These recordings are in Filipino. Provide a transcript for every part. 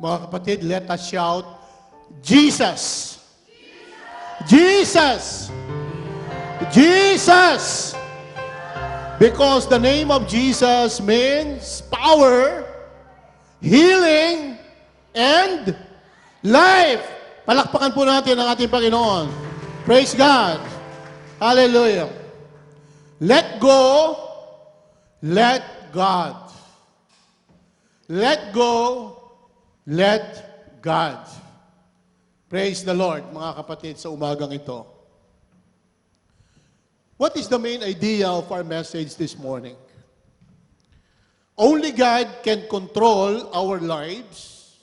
Mga kapatid, let us shout, Jesus! Jesus! Jesus! Because the name of Jesus means power, healing, and life. Palakpakan po natin ang ating Panginoon. Praise God. Hallelujah. Let go, let God. Let go, let God. Praise the Lord, mga kapatid, sa umagang ito. What is the main idea of our message this morning? Only God can control our lives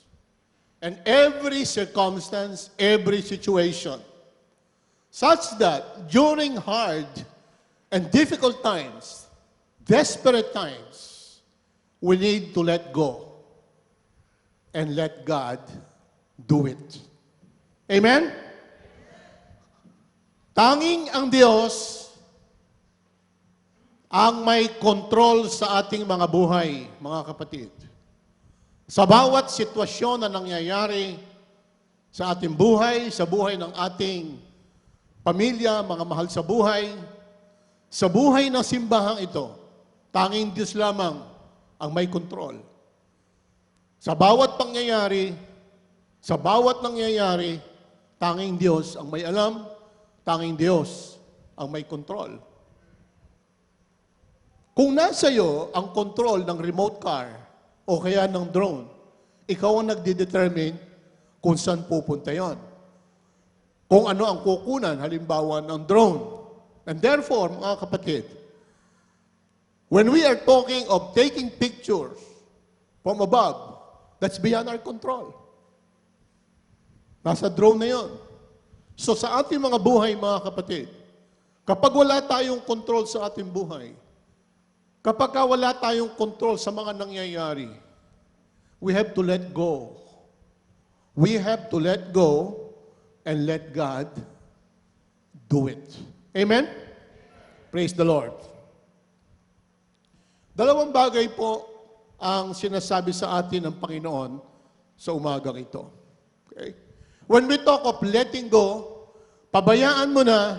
and every circumstance, every situation, such that during hard and difficult times, desperate times, we need to let go and let God do it. Amen? Tanging ang Diyos ang may control sa ating mga buhay, mga kapatid. Sa bawat sitwasyon na nangyayari sa ating buhay, sa buhay ng ating pamilya, mga mahal sa buhay ng simbahang ito, tanging Diyos lamang ang may control. Sa bawat pangyayari, tanging Diyos ang may alam, tanging Diyos ang may control. Kung nasa iyo ang control ng remote car o kaya ng drone, ikaw ang nagdedetermine kung saan pupunta yon. Kung ano ang kukunan, halimbawa ng drone. And therefore, mga kapatid, when we are talking of taking pictures from above, that's beyond our control. Nasa drone na yon. So sa ating mga buhay, mga kapatid, kapag wala tayong control sa ating buhay, kapag wala tayong control sa mga nangyayari, we have to let go. We have to let go and let God do it. Amen? Praise the Lord. Dalawang bagay po ang sinasabi sa atin ng Panginoon sa umagang ito. Okay? When we talk of letting go, pabayaan mo na,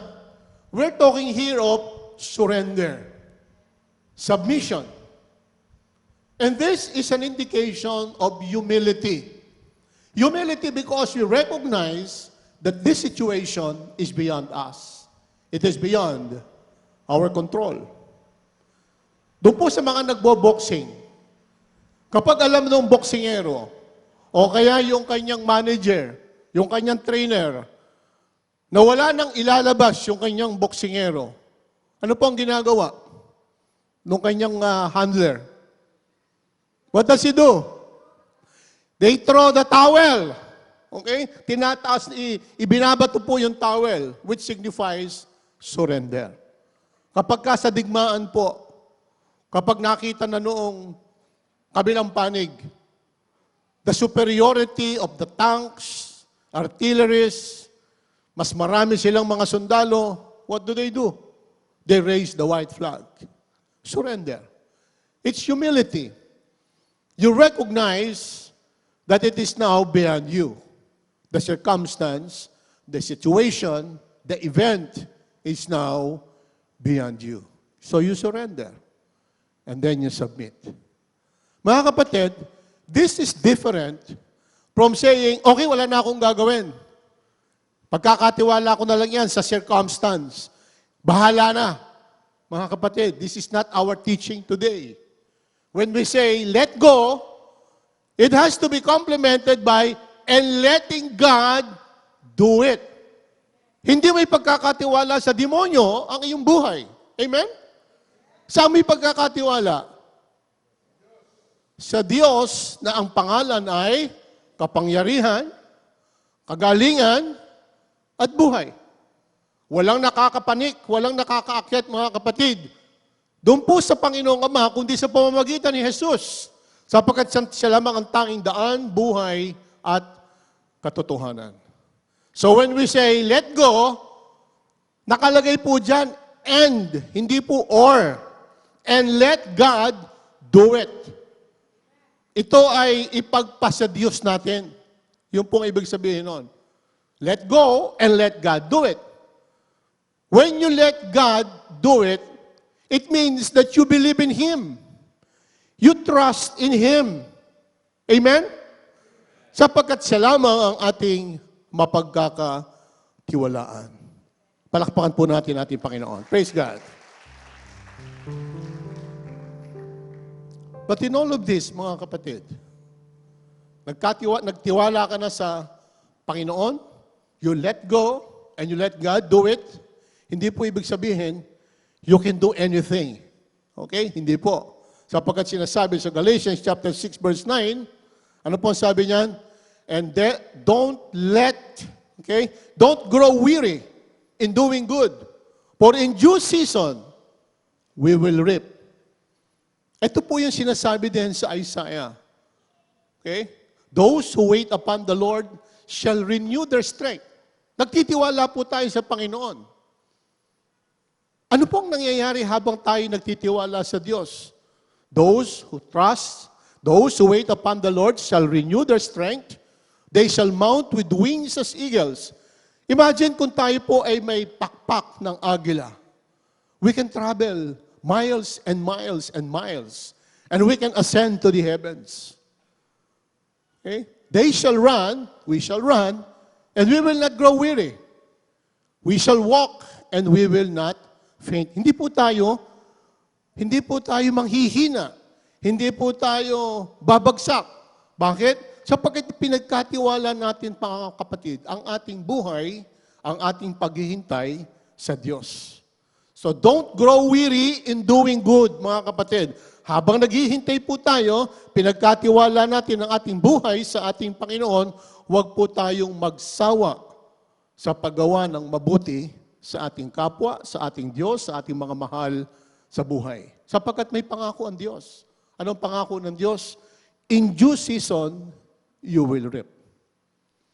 we're talking here of surrender. Submission. And this is an indication of humility. Humility because we recognize that this situation is beyond us. It is beyond our control. Doon po sa mga nagbo-boxing, kapag alam ng boksingero, o kaya yung kanyang manager, yung kanyang trainer, na wala nang ilalabas yung kanyang boksingero, ano po ang ginagawa nung kanyang handler? What does he do? They throw the towel. Okay? Tinataas, ibinabato po yung towel, which signifies surrender. Kapag sa digmaan po, kapag nakita na noong kabilang panig, the superiority of the tanks, artilleries, mas marami silang mga sundalo, what do? They raise the white flag. Surrender. It's humility. You recognize that it is now beyond you. The circumstance, the situation, the event is now beyond you. So you surrender. And then you submit. Mga kapatid, this is different from saying, okay, wala na akong gagawin. Pagkakatiwala ko na lang yan sa circumstance. Bahala na. Mga kapatid, this is not our teaching today. When we say, let go, it has to be complemented by, and letting God do it. Hindi may pagkakatiwala sa demonyo ang iyong buhay. Amen? Saan may pagkakatiwala? Sa Diyos na ang pangalan ay kapangyarihan, kagalingan, at buhay. Walang nakakapanik, walang nakakaakyat, mga kapatid. Doon po sa Panginoong Ama, kundi sa pamamagitan ni Jesus, sapagkat siya lamang ang tanging daan, buhay, at katotohanan. So when we say, let go, nakalagay po dyan, and, hindi po or. And let God do it. ito ay ipagpasa Diyos natin. Yung pong ibig sabihin nun. Let go and let God do it. When you let God do it, it means that you believe in Him. You trust in Him. Amen? Sapagkat siya lamang ang ating mapagkakatiwalaan. Palakpakan po natin ating Panginoon. Praise God. But in all of this, mga kapatid, nagtiwala ka na sa Panginoon, you let go, and you let God do it, hindi po ibig sabihin, you can do anything. Okay? Hindi po. Sapagkat sinasabi sa Galatians chapter 6 verse 9, ano po ang sabi niyan? And don't grow weary in doing good. For in due season, we will reap. Ito po yung sinasabi din sa Isaiah. Okay? Those who wait upon the Lord shall renew their strength. Nagtitiwala po tayo sa Panginoon. Ano pong nangyayari habang tayo nagtitiwala sa Diyos? Those who trust, those who wait upon the Lord shall renew their strength. They shall mount with wings as eagles. Imagine kung tayo po ay may pakpak ng agila. We can travel miles and miles and miles. And we can ascend to the heavens. Okay? They shall run, we shall run, and we will not grow weary. We shall walk, and we will not faint. Hindi po tayo manghihina. Hindi po tayo babagsak. Bakit? Sapagkat pinagkatiwala natin, mga kapatid, ang ating buhay, ang ating paghihintay sa Diyos. So don't grow weary in doing good, mga kapatid. Habang naghihintay po tayo, pinagkatiwala natin ang ating buhay sa ating Panginoon, huwag po tayong magsawa sa paggawa ng mabuti sa ating kapwa, sa ating Diyos, sa ating mga mahal sa buhay. Sapagkat may pangako ang Diyos. Anong pangako ng Diyos? In due season, you will reap.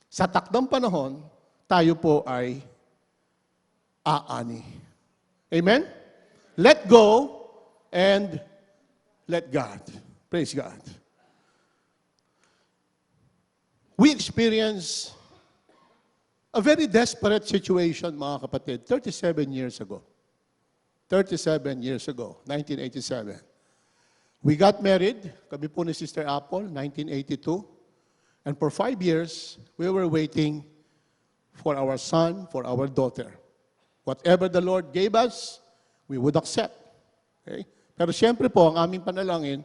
Sa takdang panahon, tayo po ay aani. Amen? Let go and let God. Praise God. We experience a very desperate situation, mga kapatid, 37 years ago. 37 years ago, 1987. We got married, kami po ni Sister Apple, 1982. And for 5 years, we were waiting for our son, for our daughter. Whatever the Lord gave us, we would accept. Okay? Pero siyempre po, ang aming panalangin,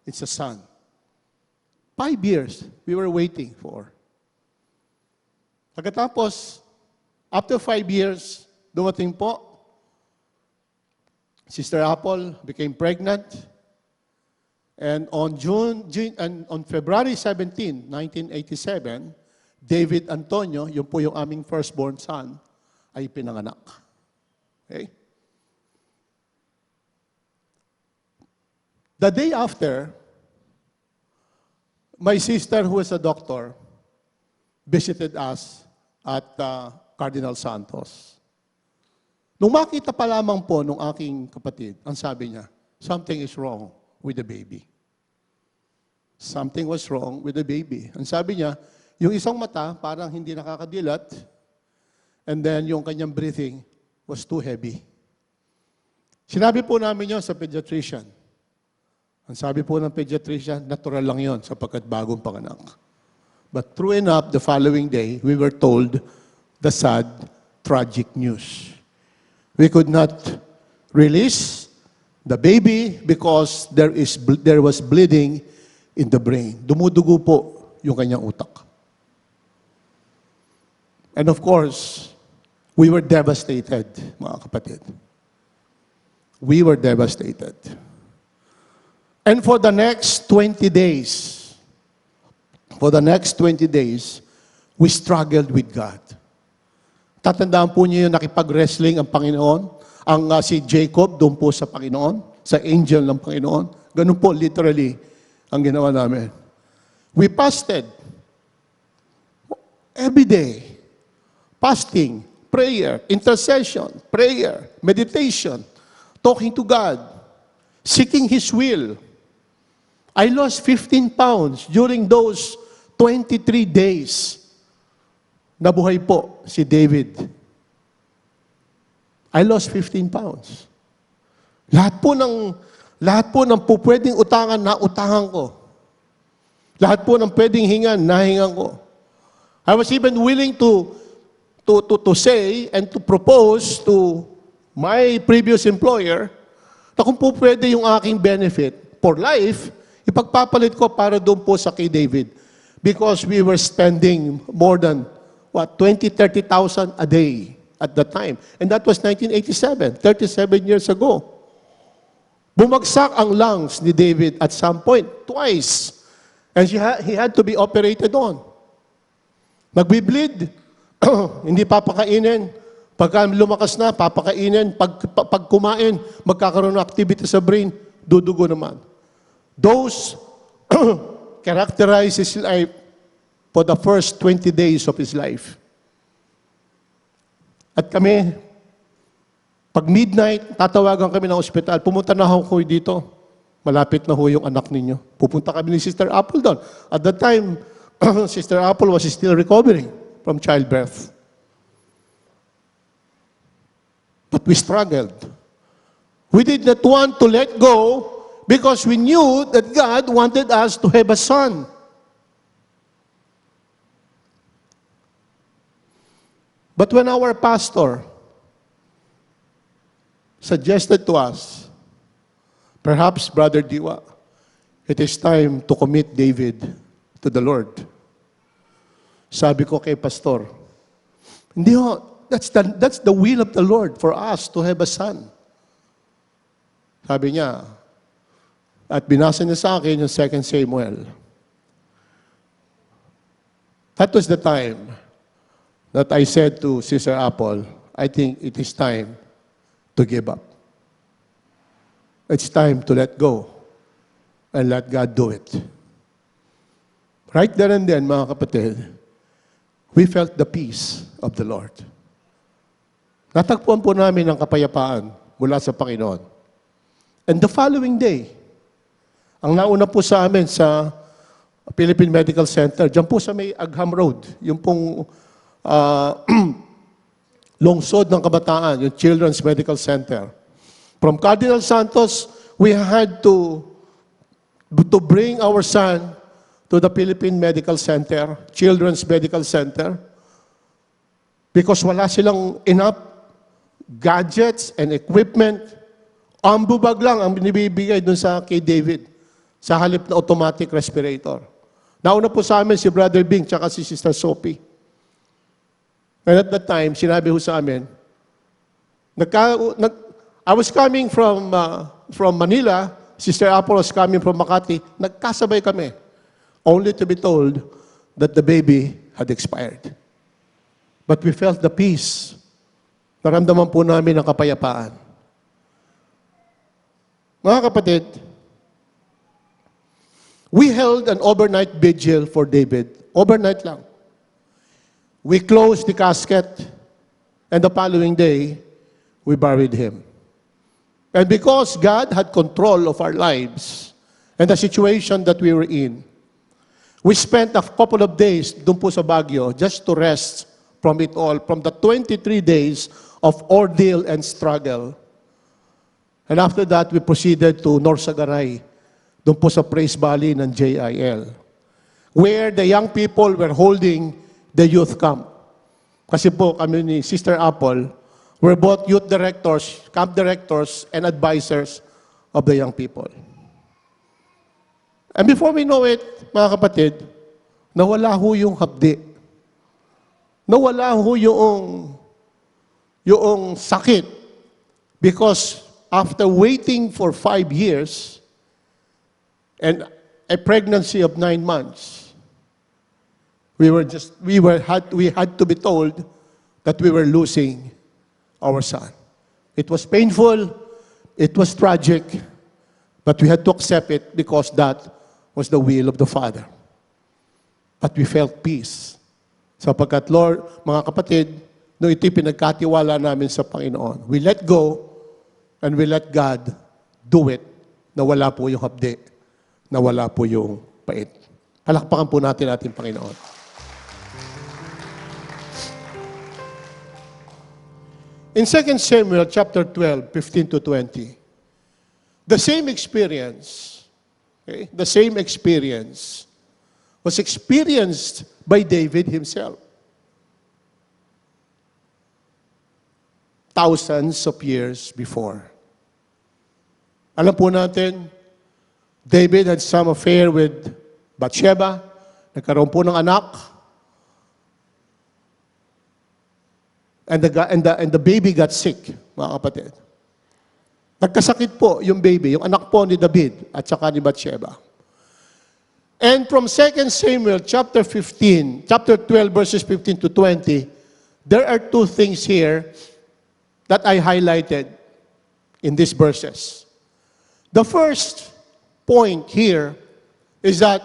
it's a son. 5 years, we were waiting for. Pagkatapos, after 5 years, dumating po, Sister Apple became pregnant. And on February 17, 1987, David Antonio, yun po yung aming firstborn son, ay pinanganak. Okay? The day after, my sister, who is a doctor, visited us at Cardinal Santos. Nung makita pa lamang po nung aking kapatid, ang sabi niya, something is wrong with the baby. Something was wrong with the baby. Ang sabi niya, yung isang mata parang hindi nakakadilat, and then yung kanyang breathing was too heavy. Sinabi po namin yun sa pediatrician. Ang sabi po ng pediatrician, natural lang yun sapagkat bagong panganak. But true enough, the following day, we were told the sad, tragic news. We could not release the baby because there was bleeding in the brain. Dumudugo po yung kanyang utak. And of course, we were devastated, mga kapatid. We were devastated. And for the next 20 days, we struggled with God. Tatandaan po niyo yung nakipag-wrestling ang Panginoon, si Jacob doon po sa Panginoon, sa angel ng Panginoon. Ganun po, literally, ang ginawa namin. We fasted every day. Fasting, prayer, intercession, prayer, meditation, talking to God, seeking His will. I lost 15 pounds during those 23 days. Nabuhay po si David. I lost 15 pounds. Lahat po ng pwedeng utangan, na utangan ko. Lahat po ng pwedeng hingan, nahingan ko. I was even willing to say and to propose to my previous employer na kung po pwede yung aking benefit for life, ipagpapalit ko para doon po sa kay David. Because we were spending more than, 20,000-30,000 a day at that time. And that was 1987, 37 years ago. Bumagsak ang lungs ni David at some point, twice. And he had to be operated on. Nagbi-bleed, hindi papakainin. Pagka lumakas na, papakainin. Pag kumain, magkakaroon ng activity sa brain, dudugo naman. Those characterize his life for the first 20 days of his life. At kami, pag midnight, tatawagan kami ng ospital. Pumunta na ako dito. Malapit na ho yung anak ninyo. Pupunta kami ni Sister Apple doon. At that time, Sister Apple was still recovering from childbirth. But we struggled. We did not want to let go because we knew that God wanted us to have a son. But when our pastor suggested to us, perhaps, Brother Diwa, it is time to commit David to the Lord. Sabi ko kay pastor, hindi ho, that's the will of the Lord for us to have a son. Sabi niya, at binasa niya sa akin yung 2 Samuel. That was the time that I said to Sister Apple, I think it is time to give up. It's time to let go and let God do it. Right there and then, mga kapatid, we felt the peace of the Lord. Natagpuan po namin ang kapayapaan mula sa Panginoon. And the following day, ang nauna po sa amin sa Philippine Medical Center, dyan po sa may Agham Road, yung pong lungsod ng kabataan, yung Children's Medical Center. From Cardinal Santos, we had to bring our son to the Philippine Medical Center, Children's Medical Center, because wala silang enough gadgets and equipment. Ambubag lang ang binibigay dun sa kay David sa halip na automatic respirator. Nauna po sa amin si Brother Bing tsaka si Sister Sophie. And at that time, sinabi ho sa amin, I was coming from Manila, Sister Apple was coming from Makati, nagkasabay kami, only to be told that the baby had expired. But we felt the peace. Naramdaman po namin ang kapayapaan. Mga kapatid, we held an overnight vigil for David. Overnight lang. We closed the casket, and the following day, we buried him. And because God had control of our lives and the situation that we were in, we spent a couple of days doon po sa Baguio just to rest from it all, from the 23 days of ordeal and struggle. And after that, we proceeded to Norsagaray, doon po sa Praise Valley ng JIL, where the young people were holding the youth camp. Kasi po kami ni Sister Apple, we're both youth directors, camp directors, and advisors of the young people. And before we know it, mga kapatid, nawala ho yung hapdi. Nawala ho yung sakit. Because after waiting for 5 years and a pregnancy of 9 months, we had to be told that we were losing our son. It was painful, it was tragic, but we had to accept it because that was the will of the Father. But we felt peace. Sapagkat Lord, mga kapatid, nung ito'y pinagkatiwala namin sa Panginoon, we let go and we let God do it na wala po yung hapdi na wala po yung pait. Palakpakan po natin ating Panginoon. In 2 Samuel chapter 12, 15 to 20, the same experience, was experienced by David himself. Thousands of years before. Alam po natin, David had some affair with Bathsheba. Nagkaroon po ng anak. And the baby got sick, mga kapatid. Nagkasakit po yung baby, yung anak po ni David at saka ni Bathsheba. And from 2 Samuel chapter 12, verses 15 to 20, there are two things here that I highlighted in these verses. The first point here is that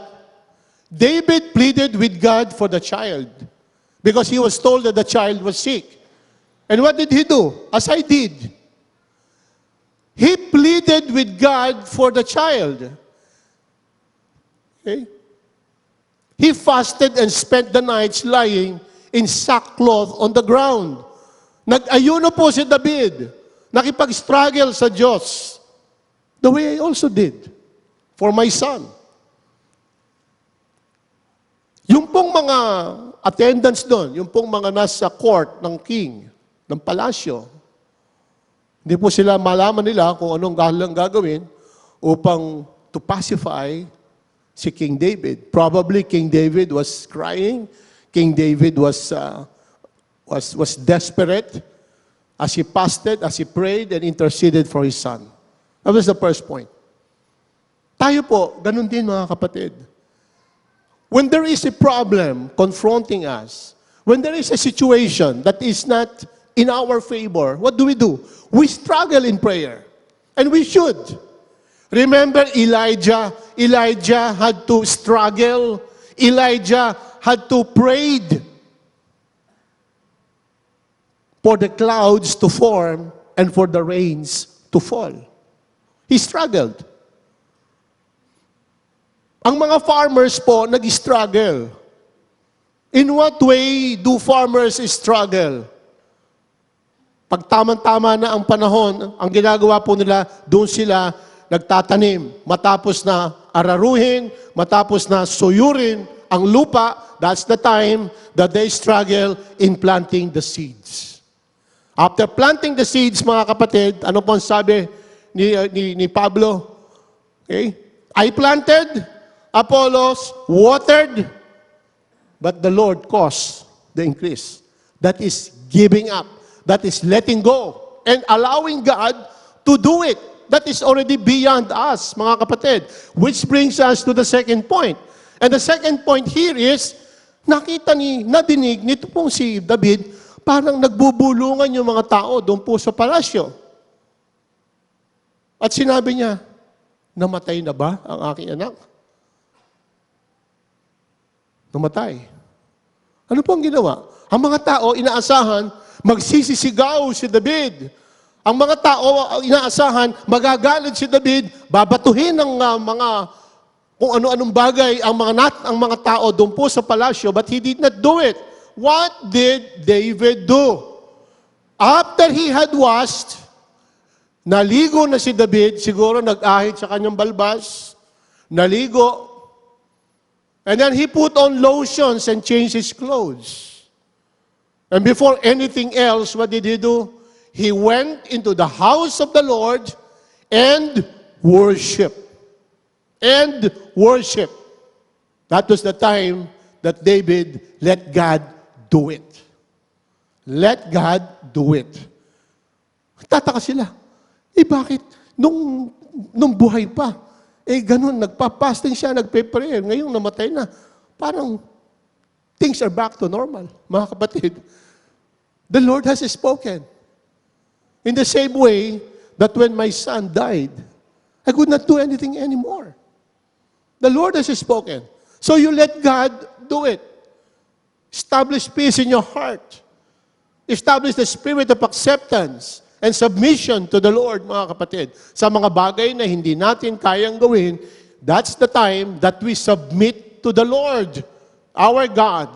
David pleaded with God for the child because he was told that the child was sick. And what did he do? As I did. He pleaded with God for the child. Okay? He fasted and spent the nights lying in sackcloth on the ground. Nag-ayuno po si David. Nakipag-struggle sa Diyos. The way I also did for my son. Yung pong mga attendants doon, yung pong mga nasa court ng king, ng palasyo, hindi po sila malaman nila kung anong gagawin upang to pacify si King David. Probably King David was crying. King David was desperate as he fasted, as he prayed and interceded for his son. That was the first point. Tayo po, ganun din mga kapatid. When there is a problem confronting us, when there is a situation that is not in our favor, what do? We struggle in prayer. And we should. Remember Elijah? Elijah had to struggle. Elijah had to pray for the clouds to form and for the rains to fall. He struggled. Ang mga farmers po nag-struggle. In what way do farmers struggle? Pag tamang-tama na ang panahon, ang ginagawa po nila, doon sila nagtatanim. Matapos na araruhin, matapos na suyurin ang lupa, that's the time that they struggle in planting the seeds. After planting the seeds, mga kapatid, ano po ang sabi ni Pablo? Okay? I planted, Apollos watered, but the Lord caused the increase. That is giving up. That is letting go and allowing God to do it. That is already beyond us, mga kapatid. Which brings us to the second point. And the second point here is, nadinig nito pong si David, parang nagbubulungan yung mga tao doon po sa palasyo. At sinabi niya, namatay na ba ang aking anak? Namatay. Ano po ang ginawa? Ang mga tao, inaasahan, magsisisigaw si David. Ang mga tao, inaasahan, magagalit si David, babatuhin ng mga kung ano-anong bagay ang mga tao doon po sa palasyo, but he did not do it. What did David do? After he had washed, naligo na si David, siguro nag-ahit sa kanyang balbas, naligo, and then he put on lotions and changed his clothes. And before anything else, what did he do? He went into the house of the Lord and worshiped. And worship. That was the time that David let God do it. Let God do it. Tataka sila. Bakit? Nung buhay pa, ganun, nagpa-fasting siya, nagpe-prayer, ngayong namatay na. Parang, things are back to normal, mga kapatid. The Lord has spoken. In the same way that when my son died, I could not do anything anymore. The Lord has spoken. So you let God do it. Establish peace in your heart. Establish the spirit of acceptance and submission to the Lord, mga kapatid. Sa mga bagay na hindi natin kayang gawin That's the time that we submit to the Lord, our God.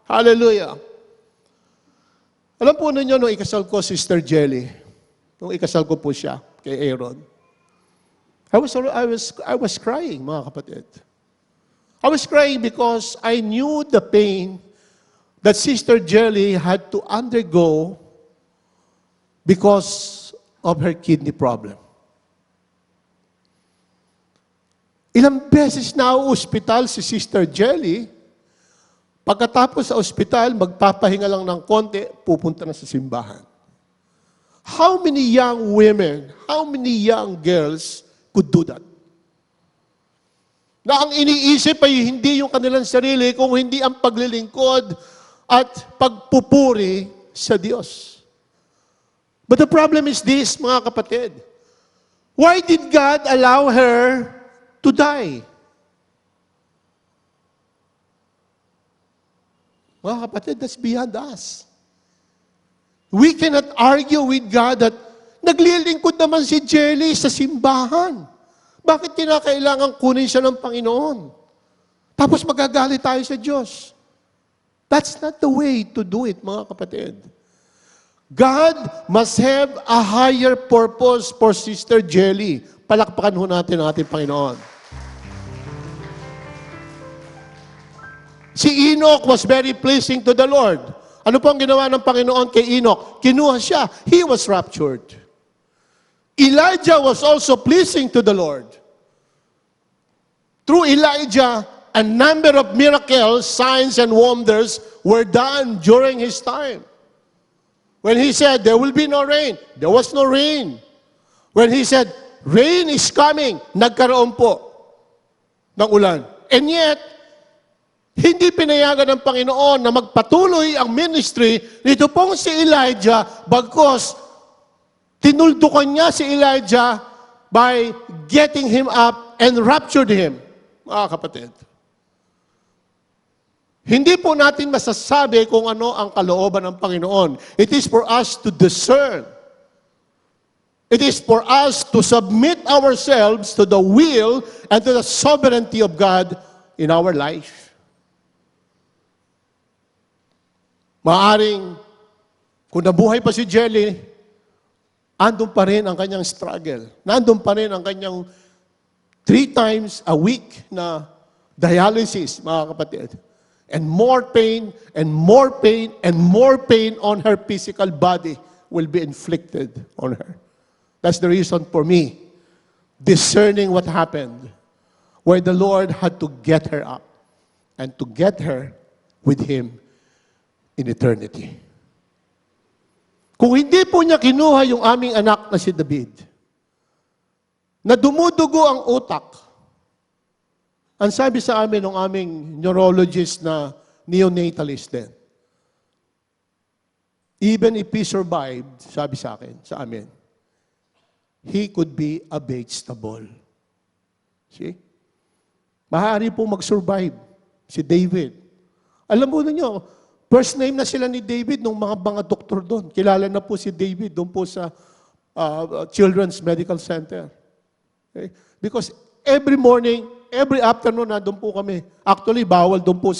Hallelujah. Alam po ninyo, nung ikasal ko, Sister Jelly, nung ikasal ko po siya kay Aaron, I was crying, mga kapatid. I was crying because I knew the pain that Sister Jelly had to undergo because of her kidney problem. Ilang beses na ospital si Sister Jelly. Pagkatapos sa ospital, magpapahinga lang ng konti, pupunta na sa simbahan. How many young women, how many young girls could do that? Na ang iniisip ay hindi yung kanilang sarili, kung hindi ang paglilingkod at pagpupuri sa Diyos. But the problem is this, mga kapatid. Why did God allow her to die? Mga kapatid, that's beyond us. We cannot argue with God that naglilingkod naman si Jelly sa simbahan. Bakit kinakailangan kunin siya ng Panginoon? Tapos magagalit tayo sa Diyos. That's not the way to do it, mga kapatid. God must have a higher purpose for Sister Jelly. Palakpakan ho natin ang ating Panginoon. Si Enoch was very pleasing to the Lord. Ano po ang ginawa ng Panginoon kay Enoch? Kinuha siya. He was raptured. Elijah was also pleasing to the Lord. Through Elijah, a number of miracles, signs, and wonders were done during his time. When he said, there will be no rain, there was no rain. When he said, rain is coming, nagkaroon po ng ulan. And yet, hindi pinayagan ng Panginoon na magpatuloy ang ministry nito pong si Elijah, bagkos tinuldukan niya si Elijah by getting him up and raptured him. Mga kapatid. Hindi po natin masasabi kung ano ang kalooban ng Panginoon. It is for us to discern. It is for us to submit ourselves to the will and to the sovereignty of God in our life. Maaring, kung nabuhay pa si Jelly, andun pa rin ang kanyang struggle. Nandun pa rin ang kanyang 3 times a week na dialysis, mga kapatid. And more pain, and more pain, and more pain on her physical body will be inflicted on her. That's the reason for me, discerning what happened, where the Lord had to get her up and to get her with Him in eternity. Kung hindi po niya kinuha yung aming anak na si David, na dumudugo ang utak, ang sabi sa amin ng aming neurologist na neonatalist din, even if he survived, sabi sa akin, sa amin, he could be a vegetable. See? Maaari po mag-survive si David. Alam mo ninyo, first name na sila ni David nung mga doktor doon. Kilala na po si David doon po sa Children's Medical Center. Okay? Because every morning, every afternoon, doon po kami. Actually, bawal doon po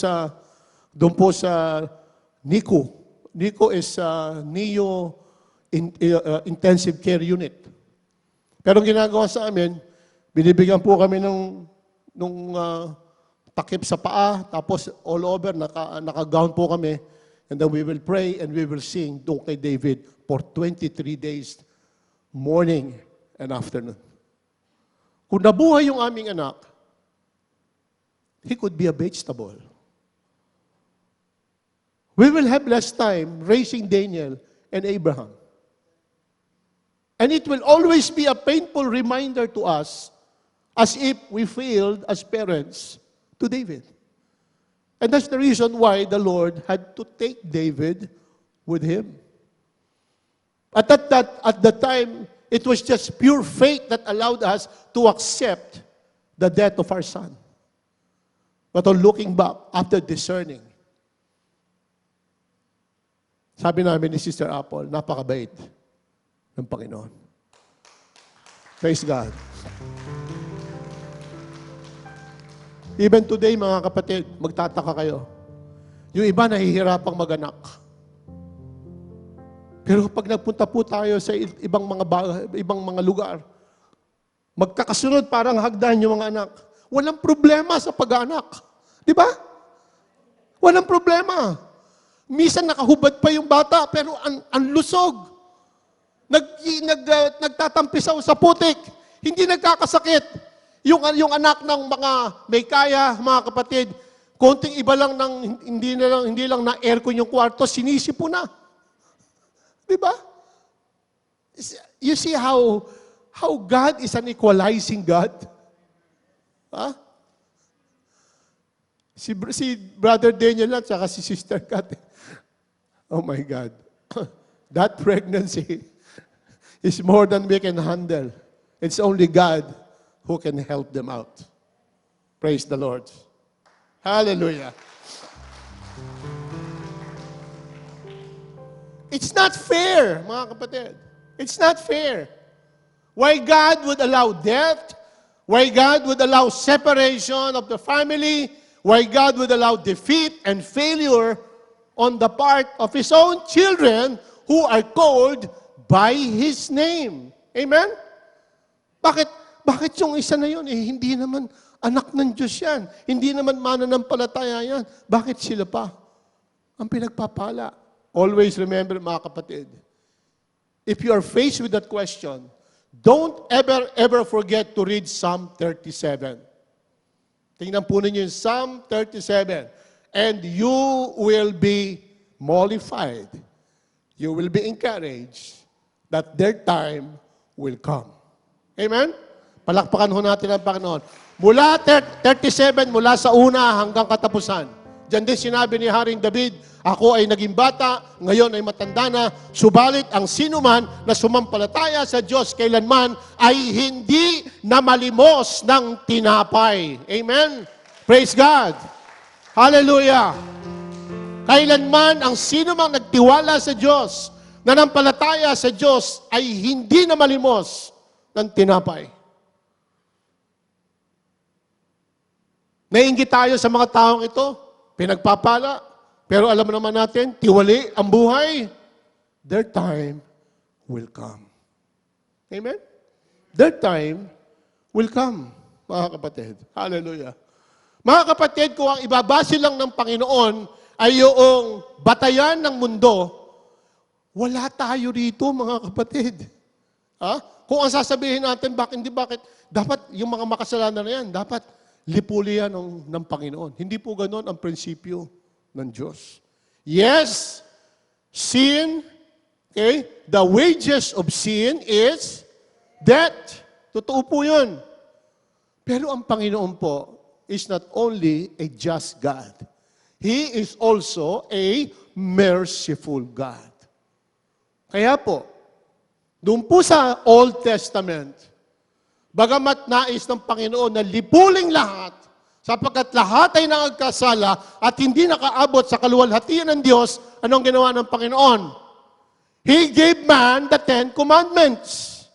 sa NICU. NICU is Neo Intensive Care Unit. Pero ginagawa sa amin, binibigyan po kami nung takip sa paa, tapos all over, naka-gown po kami, and then we will pray and we will sing doon kay David for 23 days, morning and afternoon. Kung nabuhay yung aming anak, he could be a vegetable. We will have less time raising Daniel and Abraham. And it will always be a painful reminder to us as if we failed as parents to David. And that's the reason why the Lord had to take David with him. At the time, it was just pure faith that allowed us to accept the death of our son. But on looking back, after discerning, sabi namin ni Sister Apple, napakabait ng Panginoon. Praise God. Even today, mga kapatid, magtataka kayo. Yung iba nahihirapang maganak. Pero pag nagpunta po tayo sa ibang mga lugar, magkakasunod parang hagdan yung mga anak. Walang problema sa pag-anak. Di ba? Walang problema. Minsan nakahubad pa yung bata, pero ang lusog. Nagtatampisaw sa putik. Hindi nagkakasakit. Yung anak ng mga may kaya, mga kapatid, konting iba lang hindi lang na aircon yung kwarto, sinisipo na. Di ba? You see how God is an equalizing God? Ha? Si Brother Daniel at saka si Sister Kat. Oh my God. That pregnancy is more than we can handle. It's only God who can help them out. Praise the Lord. Hallelujah. It's not fair, mga kapatid. It's not fair. Why God would allow death? Why God would allow separation of the family? Why God would allow defeat and failure on the part of His own children who are called by His name. Amen? Bakit yung isa na yun? Hindi naman anak ng Diyos yan. Hindi naman mananampalataya yan. Bakit sila pa? Ang pinagpapala. Always remember, mga kapatid, if you are faced with that question, don't ever forget to read Psalm 37. Tingnan po ninyo yung Psalm 37. And you will be mollified. You will be encouraged that their time will come. Amen? Palakpakan ho natin ang Panginoon. Mula 37, mula sa una hanggang katapusan. Diyan din sinabi ni Haring David, ako ay naging bata, ngayon ay matanda na, subalit ang sinuman na sumampalataya sa Diyos kailanman ay hindi na malimos ng tinapay. Amen? Praise God! Hallelujah! Kailanman ang sinumang nagtiwala sa Diyos, nanampalataya sa Diyos, ay hindi na malimos ng tinapay. Nainggit tayo sa mga taong ito, pinagpapala, pero alam naman natin, tiwali ang buhay. Their time will come. Amen? Their time will come, mga kapatid. Hallelujah. Mga kapatid, kung ang ibabase lang ng Panginoon ay yung batayan ng mundo, wala tayo rito, mga kapatid. Ha? Kung ang sasabihin natin, bakit, dapat yung mga makasalanan na yan, dapat lipuli yan ng Panginoon. Hindi po ganon ang prinsipyo ng Diyos. Yes, sin, okay, the wages of sin is death. Totoo po yun. Pero ang Panginoon po is not only a just God. He is also a merciful God. Kaya po, doon po sa Old Testament, bagamat nais ng Panginoon na lipuling lahat, sapagkat lahat ay nangagkasala at hindi nakaabot sa kaluwalhatian ng Diyos, anong ginawa ng Panginoon? He gave man the 10 Commandments.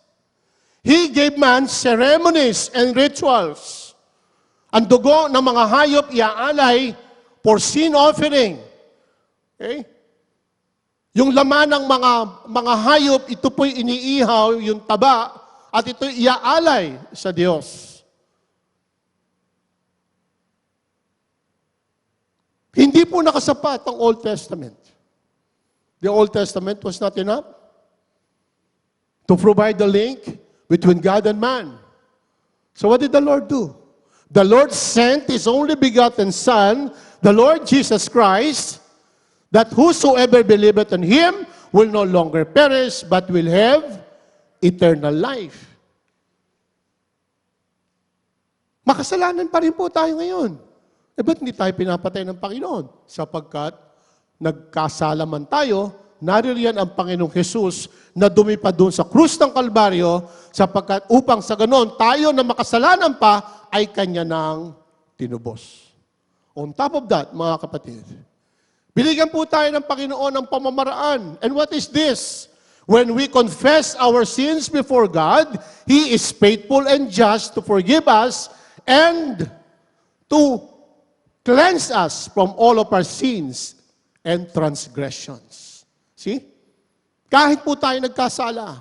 He gave man ceremonies and rituals. Ang dugo ng mga hayop iaalay for sin offering. Okay? Yung laman ng mga hayop, ito po'y iniihaw, yung taba, at ito'y iaalay sa Diyos. Hindi po nakasapat ang Old Testament. The Old Testament was not enough to provide the link between God and man. So what did the Lord do? The Lord sent His only begotten Son, the Lord Jesus Christ, that whosoever believeth on Him will no longer perish, but will have eternal life. Makasalanan pa rin po tayo ngayon. Ba't hindi tayo pinapatay ng Panginoon? Sapagkat nagkasala man tayo, naririyan ang Panginoong Jesus na dumipad doon sa krus ng Kalbaryo, sapagkat upang sa ganon, tayo na makasalanan pa, ay Kanya nang tinubos. On top of that, mga kapatid, binigyan po tayo ng Panginoon ng pamamaraan. And what is this? When we confess our sins before God, He is faithful and just to forgive us and to cleanse us from all of our sins and transgressions. See? Kahit po tayo nagkasala,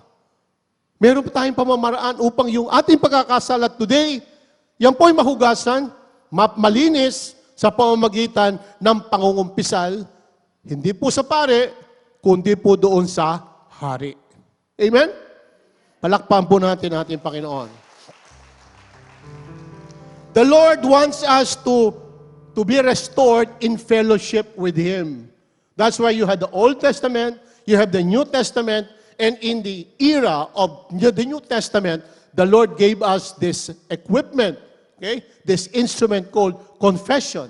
meron po tayong pamamaraan upang yung ating pagkakasala today, yan po ay mahugasan, malinis sa pamamagitan ng pangungumpisal, hindi po sa pare, kundi po doon sa hari. Amen? Palakpakan po natin ating Panginoon. The Lord wants us to be restored in fellowship with Him. That's why you had the Old Testament, you have the New Testament, and in the era of the New Testament, the Lord gave us this equipment, okay? This instrument called confession.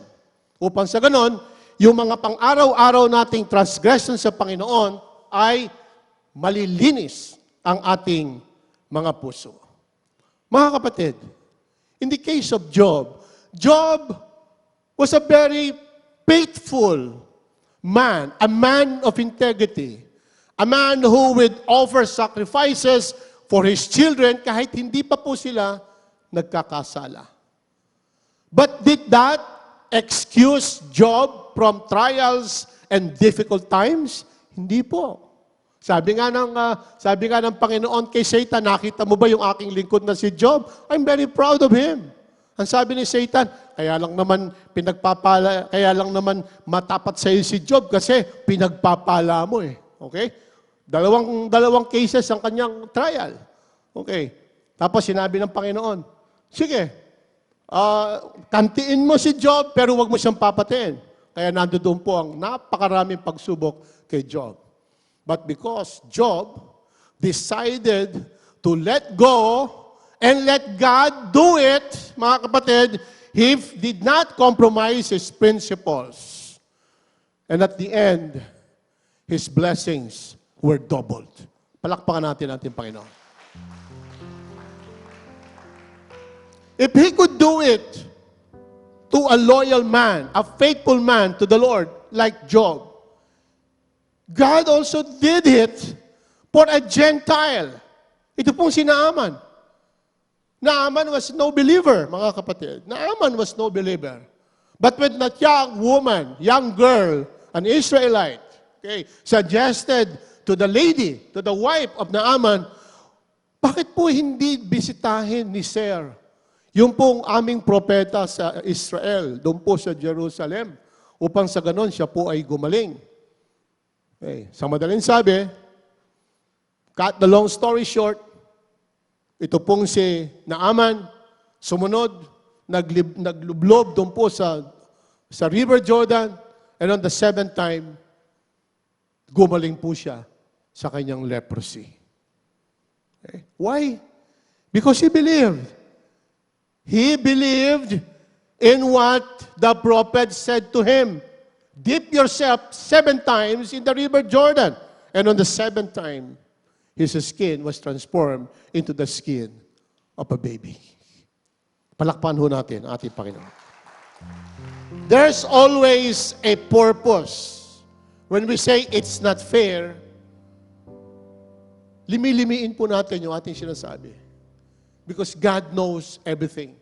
Upang sa ganon, yung mga pang-araw-araw nating transgression sa Panginoon ay malilinis ang ating mga puso. Mga kapatid, in the case of Job, Job was a very faithful man, a man of integrity, a man who would offer sacrifices for his children kahit hindi pa po sila nagkakasala. But did that excuse Job from trials and difficult times? Hindi po. Sabi nga ng Panginoon kay Satan, nakita mo ba yung aking lingkod na si Job? I'm very proud of him. Ang sabi ni Satan, kaya lang naman matapat sa iyo si Job kasi pinagpapala mo eh. Okay? Dalawang cases ang kanyang trial. Okay. Tapos sinabi ng Panginoon, sige, kantiin mo si Job, pero wag mo siyang papatiin. Kaya nandoon po ang napakaraming pagsubok kay Job. But because Job decided to let go and let God do it, mga kapatid, he did not compromise his principles. And at the end, his blessings were doubled. Palakpakan natin ating Panginoon. If he could do it to a loyal man, a faithful man to the Lord, like Job, God also did it for a Gentile. Ito pong si Naaman. Naaman was no believer, mga kapatid. Naaman was no believer. But when that young woman, young girl, an Israelite, okay, suggested to the lady, to the wife of Naaman, bakit po hindi bisitahin ni Sir yung pong aming propeta sa Israel, doon po sa Jerusalem, upang sa ganon siya po ay gumaling. Okay. Sa madaling sabi, cut the long story short, ito pong si Naaman, sumunod, naglublob doon po sa River Jordan, and on the seventh time, gumaling po siya sa kanyang leprosy. Okay. Why? Because he believed. He believed in what the prophet said to him. Dip yourself 7 times in the river Jordan. And on the 7th time, his skin was transformed into the skin of a baby. Palakpan ho natin ating Panginoon. There's always a purpose. When we say it's not fair, limi-limiin po natin yung ating sinasabi. Because God knows everything.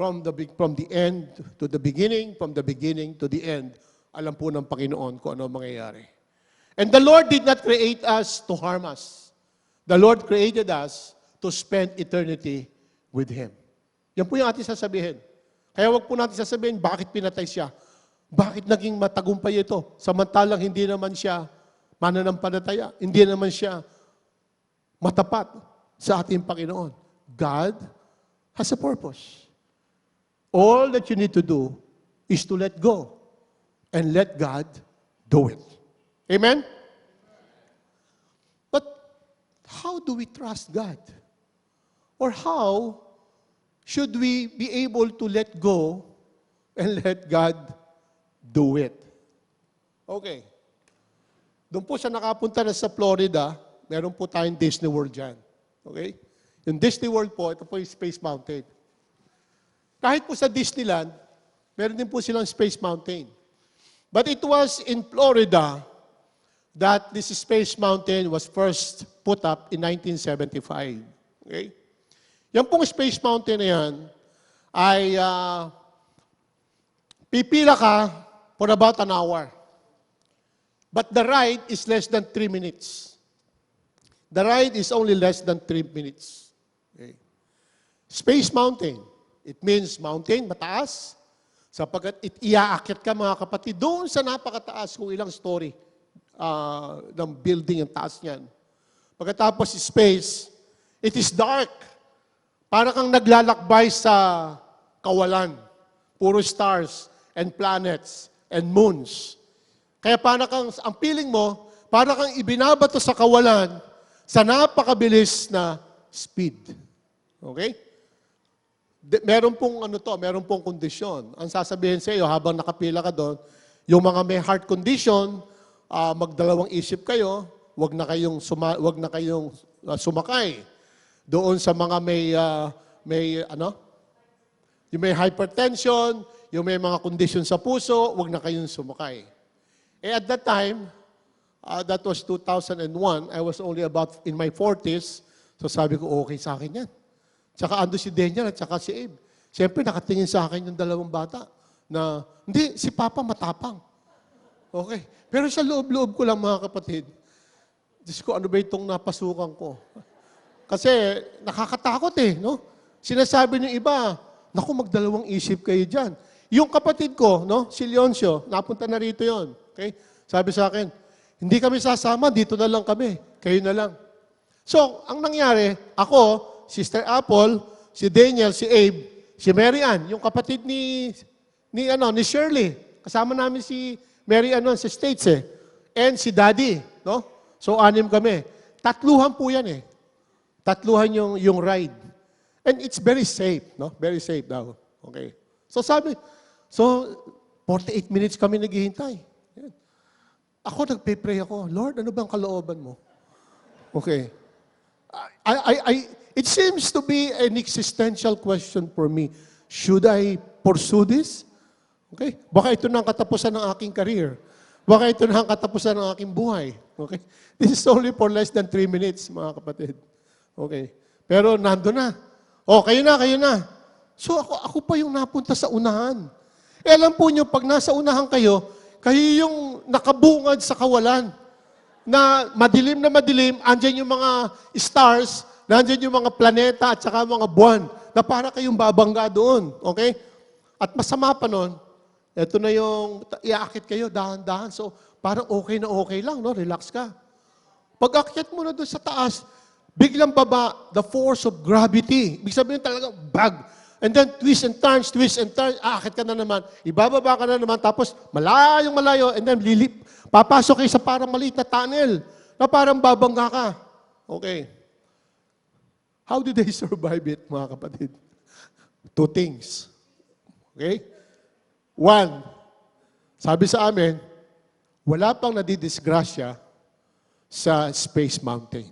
From the end to the beginning, from the beginning to the end, alam po ng Panginoon kung ano mangyayari. And the Lord did not create us to harm us. The Lord created us to spend eternity with Him. Yan po yung ating sasabihin. Kaya wag po natin sasabihin, bakit pinatay siya? Bakit naging matagumpay ito? Samantalang hindi naman siya mananampalataya. Hindi naman siya matapat sa ating Panginoon. God has a purpose. All that you need to do is to let go and let God do it. Amen? But how do we trust God? Or how should we be able to let go and let God do it? Okay. Doon po siya nakapunta na sa Florida, meron po tayong Disney World dyan. Okay? Yung Disney World po, ito po yung Space Mountain. Kahit po sa Disneyland, meron din po silang Space Mountain. But it was in Florida that this Space Mountain was first put up in 1975. Okay? Yan pong Space Mountain na yan ay pipila ka for about an hour. But the ride is less than 3 minutes. The ride is only less than 3 minutes. Okay. Space Mountain. It means mountain, mataas. Sapagkat iaakit ka mga kapatid doon sa napakataas kung ilang story ng building ang taas niyan. Pagkatapos space, it is dark. Para kang naglalakbay sa kawalan. Puro stars and planets and moons. Kaya para kang, ang feeling mo, para kang ibinabato sa kawalan sa napakabilis na speed. Okay? Meron pong kondisyon. Ang sasabihin sa iyo habang nakapila ka doon, yung mga may heart condition, magdalawang isip kayo, wag na kayong sumakay. Doon sa mga yung may hypertension, yung may mga kondisyon sa puso, wag na kayong sumakay. At that time, that was 2001, I was only about in my 40s, so sabi ko, okay sa akin yan. Tsaka ando si Daniel at tsaka si Abe. Siyempre, nakatingin sa akin yung dalawang bata na, hindi, si Papa matapang. Okay. Pero sa loob-loob ko lang, mga kapatid, Diyos ko, ano ba itong napasukan ko? Kasi nakakatakot no? Sinasabi ng iba, naku, magdalawang isip kayo dyan. Yung kapatid ko, no, si Leoncio, napunta na rito yon. Okay? Sabi sa akin, hindi kami sasama, dito na lang kami. Kayo na lang. So, ang nangyari, ako, Sister Apple, si Daniel, si Abe, si Mary Ann, yung kapatid ni Shirley. Kasama namin si Mary Ann sa States And si Daddy, no? So, 6 kami. 3 po yan Tatluhan yung ride. And it's very safe, no? Very safe daw. Okay. So 48 minutes kami naghihintay. Yan. Ako nagpe-pray ako, Lord, ano bang kalooban mo? Okay. It seems to be an existential question for me. Should I pursue this? Okay? Baka ito na ang katapusan ng aking career. Baka ito na ang katapusan ng aking buhay. Okay? This is only for less than 3 minutes, mga kapatid. Okay? Pero nando na. Kayo na. So ako pa yung napunta sa unahan. Alam po nyo, pag nasa unahan kayo yung nakabungad sa kawalan. Na madilim, andyan yung mga stars, nandyan yung mga planeta at saka mga buwan na para kayong babangga doon. Okay? At masama pa nun, ito na yung iaakit kayo, dahan-dahan. So, parang okay na okay lang, no? Relax ka. Pag akit mo na doon sa taas, biglang baba, the force of gravity. Ibig sabihin talaga, bag. And then, twist and turns, aakit ka na naman, ibababa ka na naman, tapos malayo, and then papasok kayo sa parang maliit na tunnel, na parang babangga ka. Okay. How did they survive it, mga kapatid? 2 things. Okay? 1, sabi sa amin, wala pang nadidisgrasya sa Space Mountain.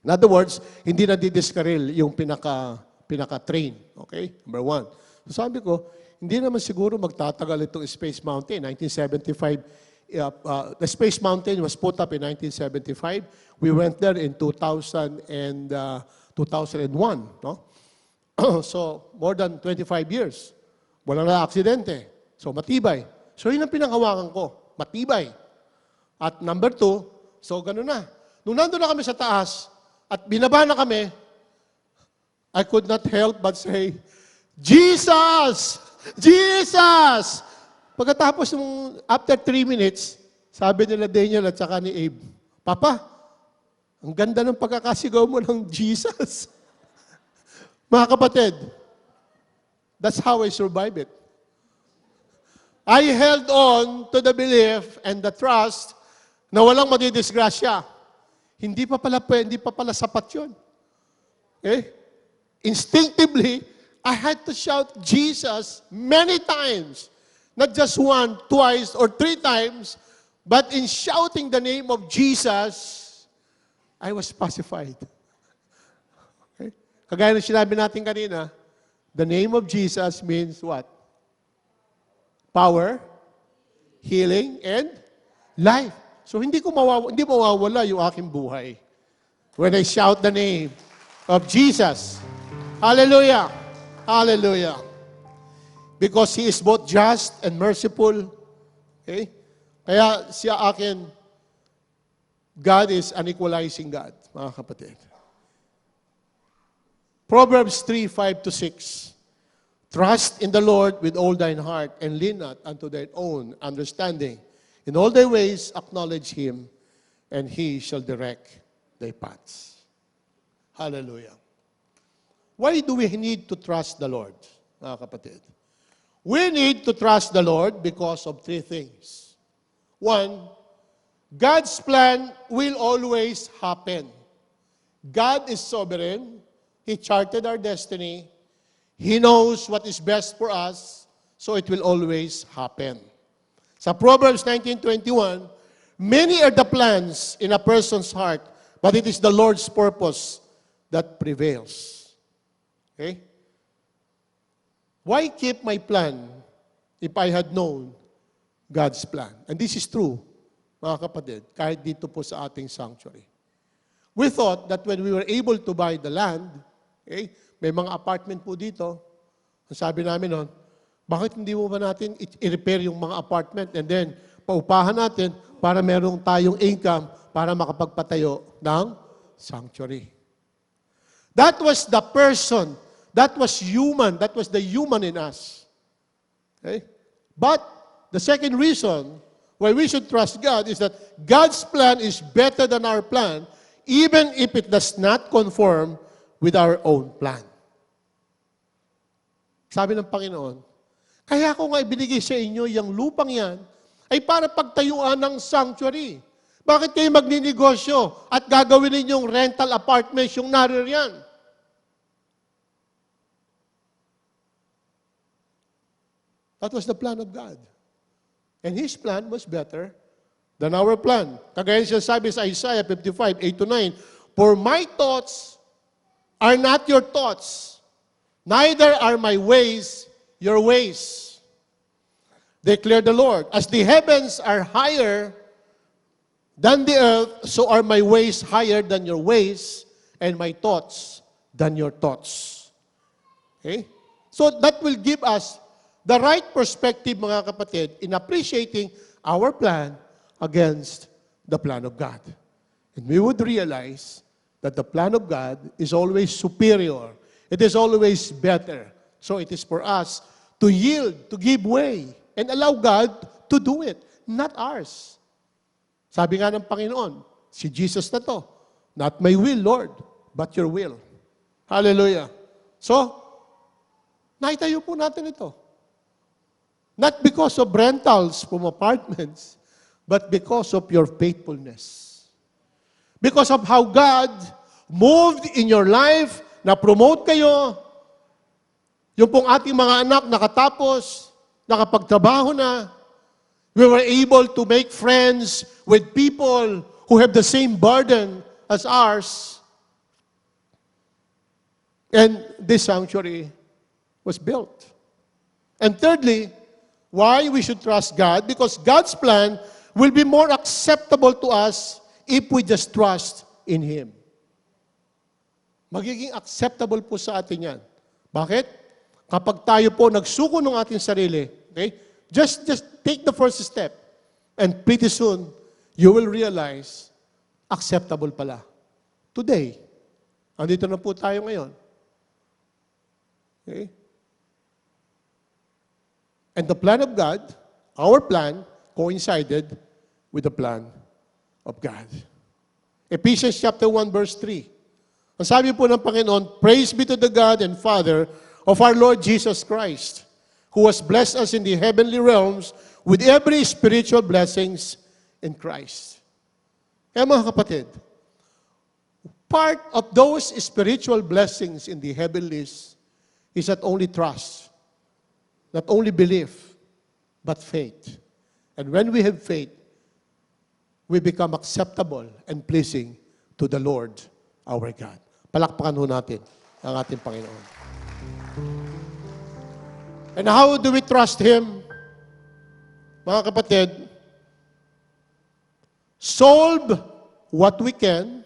In other words, hindi nadidiskaril yung pinaka-train. Okay? Number 1. So sabi ko, hindi naman siguro magtatagal itong Space Mountain. 1975, the Space Mountain was put up in 1975. We went there in 2000 and 2001. No? So, more than 25 years. Walang na-aksidente. So, matibay. So, yun ang pinanghawakan ko. Matibay. At number 2, so gano'n na. Nung nandun na kami sa taas, at binaba na kami, I could not help but say, Jesus! Jesus! Pagkatapos after 3 minutes, sabi nila Daniel at saka ni Abe, Papa, ang ganda ng pagkakasigaw mo ng Jesus. Mga kapatid, that's how I survived it. I held on to the belief and the trust na walang madidisgrasya. Hindi pa pala sapat yun. Okay? Instinctively, I had to shout Jesus many times. Not just 1, 2, or 3 times, but in shouting the name of Jesus, I was pacified. Okay? Kagaya ng sinabi natin kanina, the name of Jesus means what? Power, healing, and life. So hindi mawawala yung aking buhay when I shout the name of Jesus. Hallelujah! Hallelujah. Because He is both just and merciful. Okay? Kaya siya akin, God is an equalizing God, mga kapatid. Proverbs 3:5-6. Trust in the Lord with all thine heart, and lean not unto thine own understanding. In all thy ways acknowledge Him, and He shall direct thy paths. Hallelujah. Why do we need to trust the Lord, mga kapatid? We need to trust the Lord because of three things. One, God's plan will always happen. God is sovereign. He charted our destiny. He knows what is best for us, so it will always happen. Sa Proverbs 19:21, many are the plans in a person's heart, but it is the Lord's purpose that prevails. Okay? Why keep my plan if I had known God's plan? And this is true, mga kapatid, kahit dito po sa ating sanctuary. We thought that when we were able to buy the land, okay, may mga apartment po dito, ang sabi namin noon, bakit hindi mo ba natin i-repair yung mga apartment and then paupahan natin para merong tayong income para makapagpatayo ng sanctuary. That was the person, that was human, that was the human in us. Okay? But the second reason why we should trust God is that God's plan is better than our plan, even if it does not conform with our own plan. Sabi ng Panginoon, kaya ko nga ibinigay sa inyo yung lupang yan ay para pagtayuan ng sanctuary. Bakit kayo magninegosyo at gagawin ninyong rental apartments yung naririyan? That was the plan of God. And His plan was better than our plan. Kagaya siya sabi sa Isaiah 55:8-9, for my thoughts are not your thoughts, neither are my ways your ways, declare the Lord. As the heavens are higher than the earth, so are my ways higher than your ways, and my thoughts than your thoughts. Okay? So that will give us the right perspective, mga kapatid, in appreciating our plan against the plan of God. And we would realize that the plan of God is always superior. It is always better. So it is for us to yield, to give way, and allow God to do it, not ours. Sabi nga ng Panginoon, si Jesus na to, not my will, Lord, but your will. Hallelujah. So, naitayo po natin ito. Not because of rentals from apartments, but because of your faithfulness. Because of how God moved in your life, na-promote kayo, yung pong ating mga anak nakatapos, nakapagtrabaho na, we were able to make friends with people who have the same burden as ours. And this sanctuary was built. And thirdly, why we should trust God? Because God's plan will be more acceptable to us if we just trust in Him. Magiging acceptable po sa atin yan. Bakit? Kapag tayo po nagsuko ng ating sarili, okay? Just take the first step. And pretty soon, you will realize, acceptable pala. Today, andito na po tayo ngayon. Okay? And the plan of God, our plan, coincided with the plan of God. Ephesians chapter 1, verse 3. Ang sabi po ng Panginoon, praise be to the God and Father of our Lord Jesus Christ, who has blessed us in the heavenly realms with every spiritual blessings in Christ. Kaya mga kapatid, part of those spiritual blessings in the heavenlies is not only trust, not only belief, but faith. And when we have faith, we become acceptable and pleasing to the Lord our God. Palakpakan ho natin ang ating Panginoon. And how do we trust Him? Mga kapatid, solve what we can.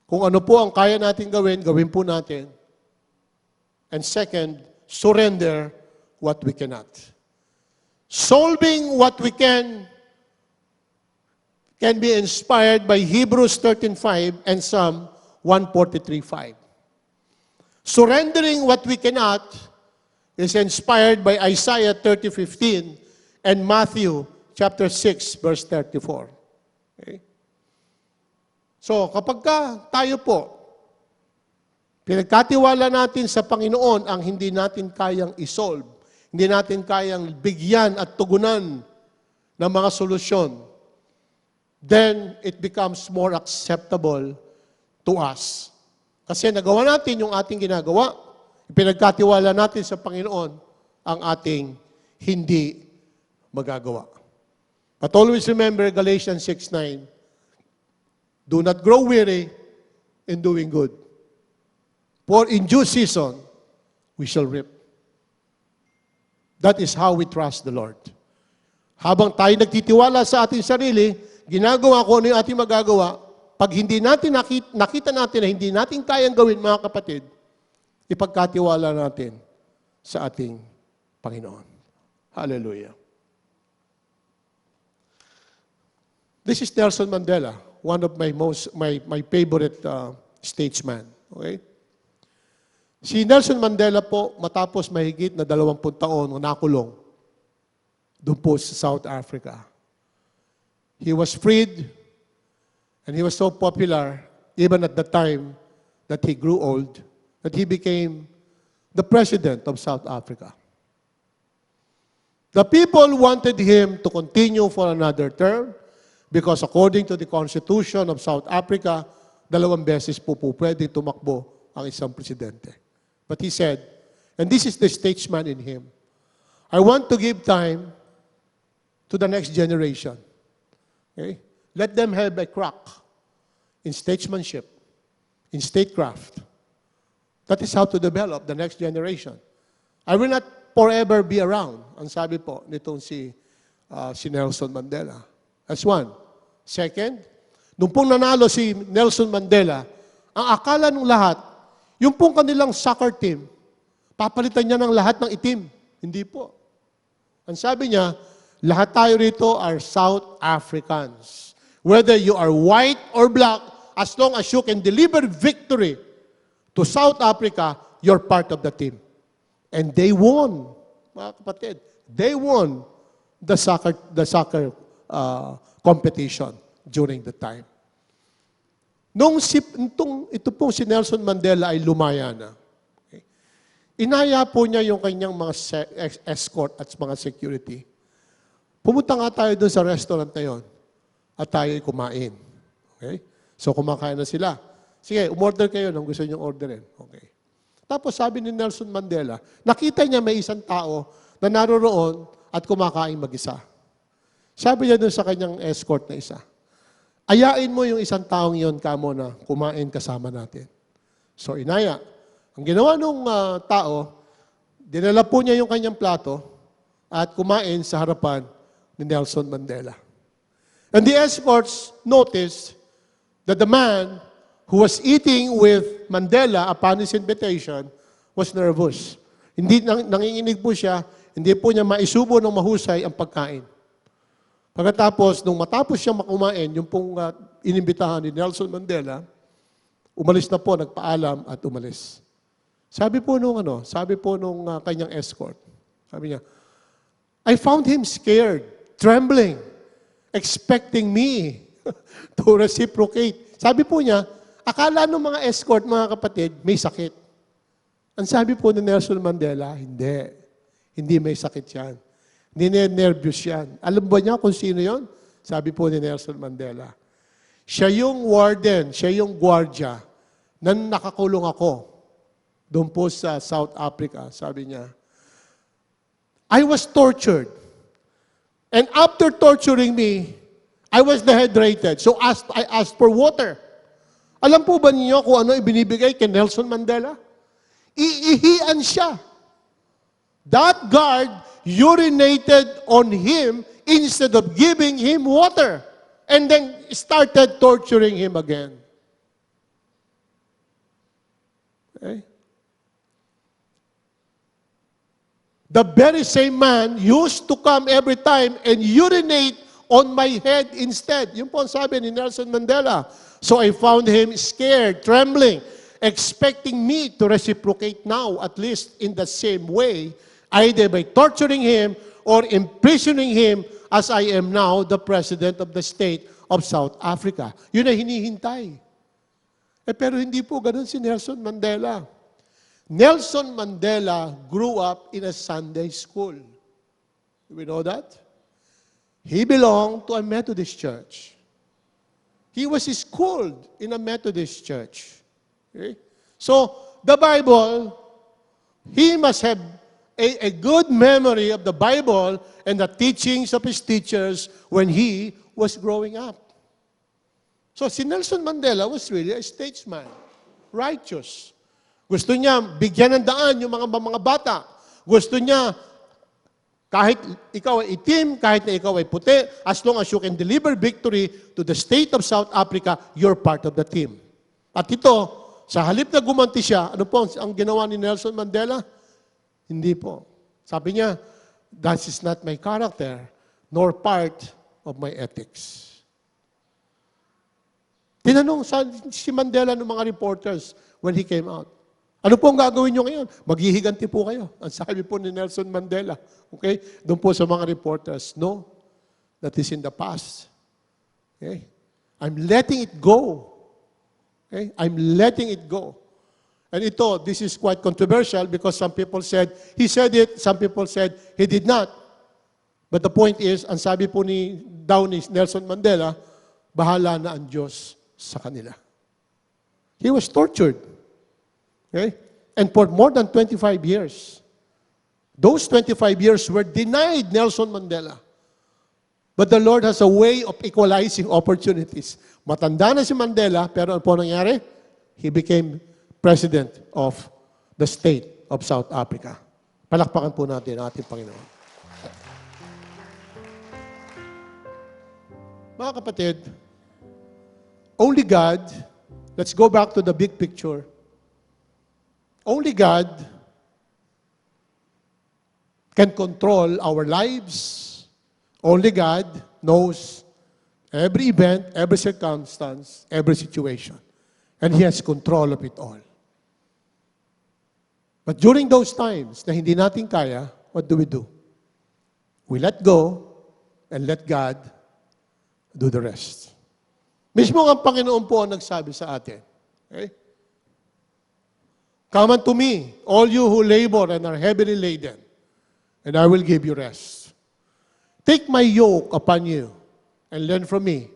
Kung ano po ang kaya natin gawin, gawin po natin. And second, surrender what we cannot. Solving what we can be inspired by Hebrews 13:5 and Psalm 143:5. Surrendering what we cannot is inspired by Isaiah 30:15 and Matthew chapter 6 verse 34. Okay? So, kapag tayo po, pinagkatiwala natin sa Panginoon ang hindi natin kayang isolve, hindi natin kayang bigyan at tugunan ng mga solusyon, then it becomes more acceptable to us. Kasi nagawa natin yung ating ginagawa, pinagkatiwala natin sa Panginoon ang ating hindi magagawa. But always remember Galatians 6:9, do not grow weary in doing good. For in due season, we shall reap. That is how we trust the Lord. Habang tayo nagtitiwala sa ating sarili, ginagawa ko ano yung ating magagawa, pag hindi natin nakita natin na hindi natin kayang gawin, mga kapatid, ipagkatiwala natin sa ating Panginoon. Hallelujah. This is Nelson Mandela, one of my favorite statesman. Okay? Si Nelson Mandela po, matapos mahigit na 20 taon nakulong doon po sa South Africa. He was freed and he was so popular even at the time that he grew old that he became the president of South Africa. The people wanted him to continue for another term because according to the Constitution of South Africa, 2 beses po pwede tumakbo ang isang presidente. But he said, and this is the statesman in him, I want to give time to the next generation. Okay? Let them have a crack in statesmanship, in statecraft. That is how to develop the next generation. I will not forever be around, ang sabi po nitong si Nelson Mandela. That's one. Second, nung pong nanalo si Nelson Mandela, ang akala ng lahat, yung pong kanilang soccer team, papalitan niya ng lahat ng itim. Hindi po. Ang sabi niya, lahat tayo rito are South Africans. Whether you are white or black, as long as you can deliver victory to South Africa, you're part of the team. And they won, mga kapatid. They won the soccer competition during the time. Ito pong si Nelson Mandela ay lumaya na. Okay. Inaya po niya yung kanyang mga escort at mga security. Pumunta nga tayo doon sa restaurant na yon at tayo ay kumain. Okay? So kumakain na sila. Sige, umorder kayo ng gusto niyong orderin. Okay. Tapos sabi ni Nelson Mandela, nakita niya may isang tao na naroroon at kumakain mag-isa. Sabi niya doon sa kanyang escort na isa, ayain mo yung isang taong yon kamo na kumain kasama natin. So inaya. Ang ginawa nung tao, dinala po niya yung kanyang plato at kumain sa harapan ni Nelson Mandela. And the escorts noticed that the man who was eating with Mandela upon his invitation was nervous. Hindi nanginginig po siya, hindi po niya maisubo ng mahusay ang pagkain. Pagkatapos, nung matapos siya makumain, yung pong inimbitahan ni Nelson Mandela, umalis na po, nagpaalam at umalis. Sabi po nung kanyang escort, sabi niya, I found him scared, trembling, expecting me to reciprocate. Sabi po niya, akala ng mga escort, mga kapatid, may sakit. Ang sabi po ni Nelson Mandela, hindi may sakit yan. Hindi nervous yan. Alam ba niya kung sino yon? Sabi po ni Nelson Mandela, siya yung warden, siya yung gwardiya na nakakulong ako doon po sa South Africa. Sabi niya, I was tortured. And after torturing me, I was dehydrated. So I asked for water. Alam po ba niyo kung ano ibinibigay kay Nelson Mandela? Iihian siya. That guard urinated on him instead of giving him water. And then started torturing him again. Okay? The very same man used to come every time and urinate on my head instead. Yun po ang sabi ni Nelson Mandela. So I found him scared, trembling, expecting me to reciprocate now, at least in the same way, either by torturing him or imprisoning him as I am now the President of the State of South Africa. Yun ay hinihintay. Pero hindi po ganun si Nelson Mandela. Nelson Mandela grew up in a Sunday school. Do we know that? He belonged to a Methodist church. He was schooled in a Methodist church. Okay? So, the Bible, he must have a good memory of the Bible and the teachings of his teachers when he was growing up. So, si Nelson Mandela was really a statesman, righteous. Gusto niya bigyan ng daan yung mga bata. Gusto niya kahit ikaw ay itim, kahit na ikaw ay puti, as long as you can deliver victory to the state of South Africa, you're part of the team. At ito, sa halip na gumanti siya, ano po ang ginawa ni Nelson Mandela? Hindi po. Sabi niya, that is not my character, nor part of my ethics. Tinanong si Mandela ng mga reporters when he came out. Ano po ang gagawin nyo ngayon? Maghihiganti po kayo. Ang sabi po ni Nelson Mandela. Okay? Doon po sa mga reporters. No, that is in the past. Okay? I'm letting it go. Okay? I'm letting it go. And this is quite controversial because some people said, he said it, some people said, he did not. But the point is, ang sabi po ni Nelson Mandela, bahala na ang Diyos sa kanila. He was tortured. Okay? And for more than 25 years. Those 25 years were denied Nelson Mandela. But the Lord has a way of equalizing opportunities. Matanda na si Mandela, pero ano po nangyari? He became President of the State of South Africa. Palakpakan po natin ang ating Panginoon. Mga kapatid, only God, let's go back to the big picture. Only God can control our lives. Only God knows every event, every circumstance, every situation. And He has control of it all. But during those times na hindi natin kaya, what do? We let go and let God do the rest. Mismo ang Panginoon po ang nagsabi sa atin. Okay? Come unto me, all you who labor and are heavily laden, and I will give you rest. Take my yoke upon you and learn from me,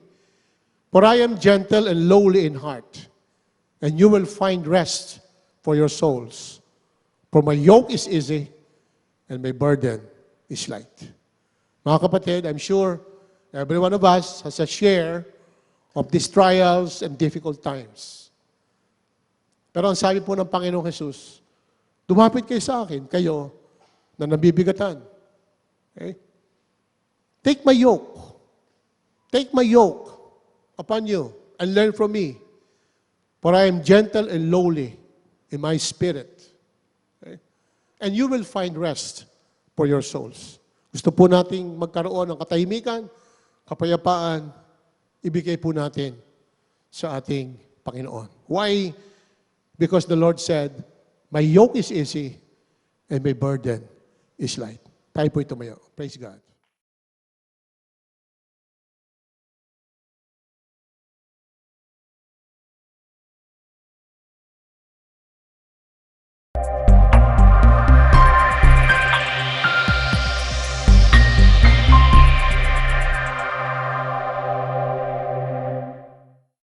for I am gentle and lowly in heart, and you will find rest for your souls. For my yoke is easy, and my burden is light. Mga kapatid, I'm sure every one of us has a share of these trials and difficult times. Pero ang sabi po ng Panginoong Jesus, lumapit kayo sa akin, kayo na nabibigatan. Okay? Take my yoke. Take my yoke upon you and learn from me. For I am gentle and lowly in my spirit. Okay? And you will find rest for your souls. Gusto po nating magkaroon ng katahimikan, kapayapaan, ibigay po natin sa ating Panginoon. Why? Because the Lord said, my yoke is easy and my burden is light. Tayo po tumayo. Praise God.